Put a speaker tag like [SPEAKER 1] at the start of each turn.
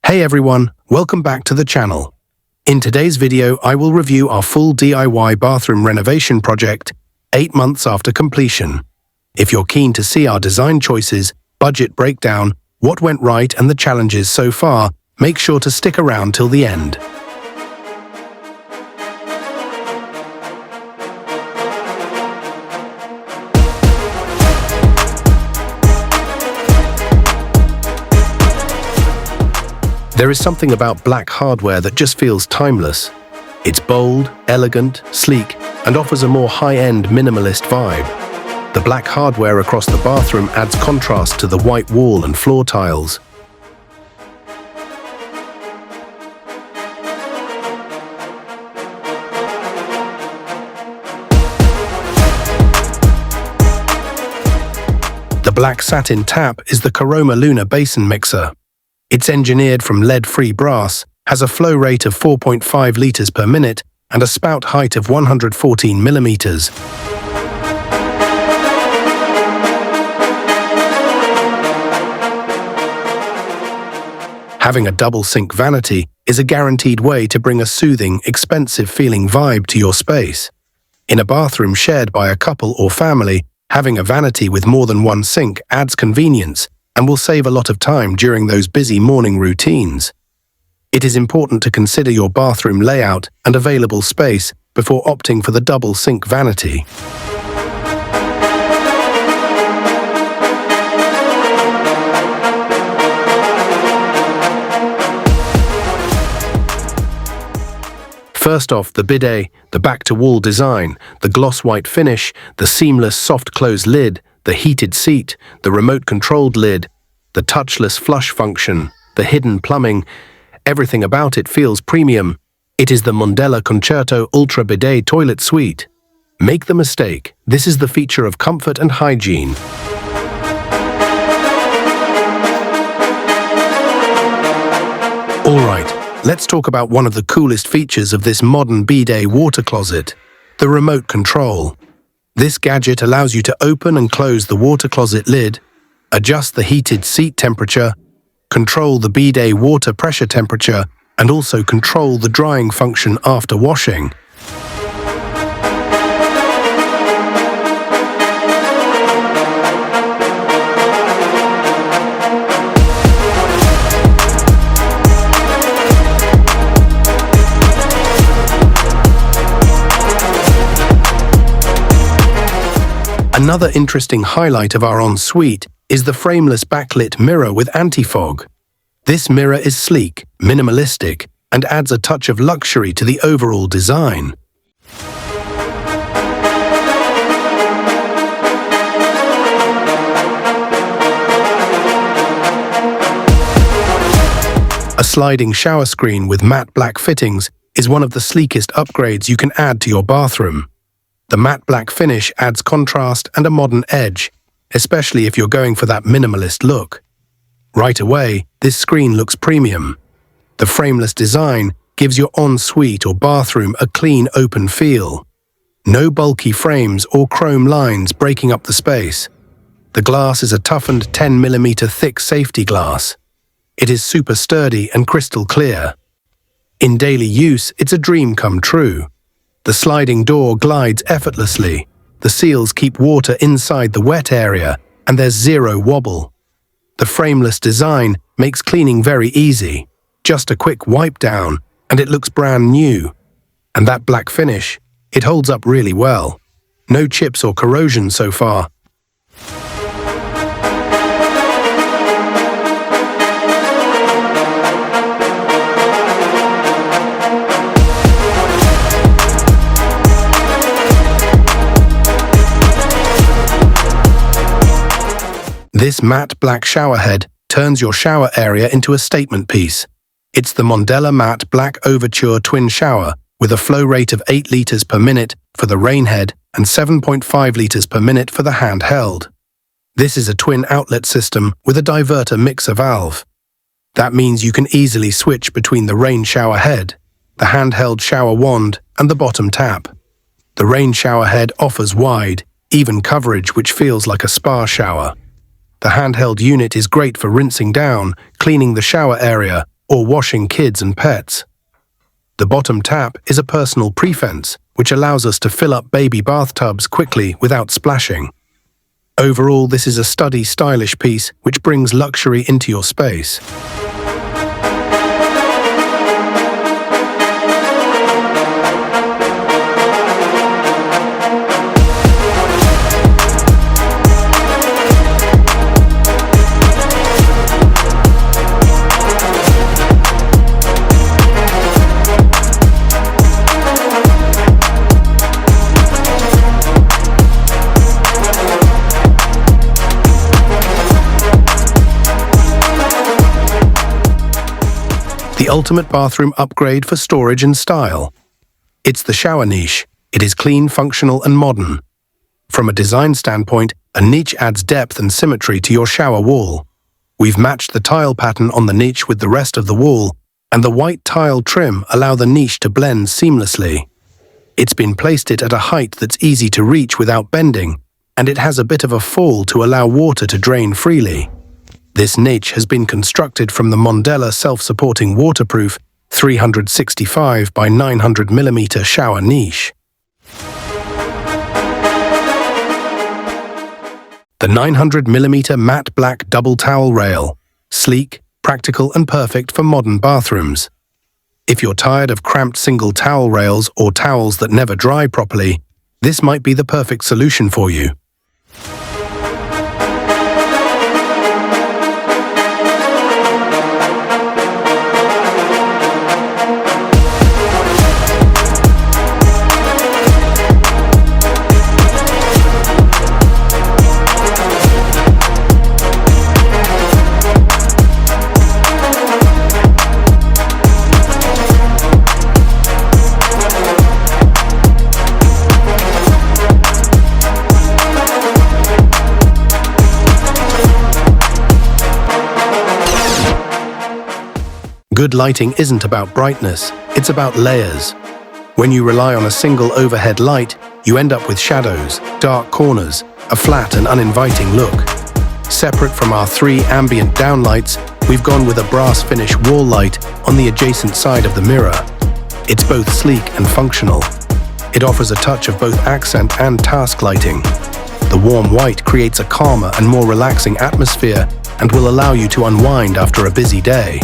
[SPEAKER 1] Hey everyone, welcome back to the channel. In today's video, I will review our full DIY bathroom renovation project 8 months after completion. If you're keen to see our design choices, budget breakdown, what went right and the challenges so far, make sure to stick around till the end. There is something about black hardware that just feels timeless. It's bold, elegant, sleek, and offers a more high-end minimalist vibe. The black hardware across the bathroom adds contrast to the white wall and floor tiles. The black satin tap is the Caroma Luna basin mixer. It's engineered from lead-free brass, has a flow rate of 4.5 liters per minute, and a spout height of 114 millimeters. Having a double sink vanity is a guaranteed way to bring a soothing, expensive-feeling vibe to your space. In a bathroom shared by a couple or family, having a vanity with more than one sink adds convenience and will save a lot of time during those busy morning routines. It is important to consider your bathroom layout and available space before opting for the double sink vanity. First off, the bidet, the back-to-wall design, the gloss white finish, the seamless soft close lid, the heated seat, the remote-controlled lid, the touchless flush function, the hidden plumbing, everything about it feels premium. It is the Mondella Concerto Ultra Bidet Toilet Suite. Make the mistake, this is the feature of comfort and hygiene. Alright, let's talk about one of the coolest features of this modern bidet water closet, the remote control. This gadget allows you to open and close the water closet lid, adjust the heated seat temperature, control the bidet water pressure temperature, and also control the drying function after washing. Another interesting highlight of our ensuite is the frameless backlit mirror with anti-fog. This mirror is sleek, minimalistic, and adds a touch of luxury to the overall design. A sliding shower screen with matte black fittings is one of the sleekest upgrades you can add to your bathroom. The matte black finish adds contrast and a modern edge, especially if you're going for that minimalist look. Right away, this screen looks premium. The frameless design gives your ensuite or bathroom a clean, open feel. No bulky frames or chrome lines breaking up the space. The glass is a toughened 10mm thick safety glass. It is super sturdy and crystal clear. In daily use, it's a dream come true. The sliding door glides effortlessly. The seals keep water inside the wet area, and there's zero wobble. The frameless design makes cleaning very easy. Just a quick wipe down, and it looks brand new. And that black finish, it holds up really well. No chips or corrosion so far. This matte black shower head turns your shower area into a statement piece. It's the Mondella Matte Black Overture Twin Shower with a flow rate of 8 liters per minute for the rain head and 7.5 liters per minute for the handheld. This is a twin outlet system with a diverter mixer valve. That means you can easily switch between the rain shower head, the handheld shower wand, and the bottom tap. The rain shower head offers wide, even coverage which feels like a spa shower. The handheld unit is great for rinsing down, cleaning the shower area, or washing kids and pets. The bottom tap is a personal pre-fence, which allows us to fill up baby bathtubs quickly without splashing. Overall, this is a sturdy, stylish piece which brings luxury into your space. The ultimate bathroom upgrade for storage and style. It's the shower niche. It is clean, functional, and modern. From a design standpoint, a niche adds depth and symmetry to your shower wall. We've matched the tile pattern on the niche with the rest of the wall, and the white tile trim allow the niche to blend seamlessly. It's been placed at a height that's easy to reach without bending, and it has a bit of a fall to allow water to drain freely. This niche has been constructed from the Mondella self-supporting waterproof 365 by 900 mm shower niche. The 900 mm matte black double towel rail, sleek, practical and perfect for modern bathrooms. If you're tired of cramped single towel rails or towels that never dry properly, this might be the perfect solution for you. Good lighting isn't about brightness, it's about layers. When you rely on a single overhead light, you end up with shadows, dark corners, a flat and uninviting look. Separate from our 3 ambient downlights, we've gone with a brass finish wall light on the adjacent side of the mirror. It's both sleek and functional. It offers a touch of both accent and task lighting. The warm white creates a calmer and more relaxing atmosphere and will allow you to unwind after a busy day.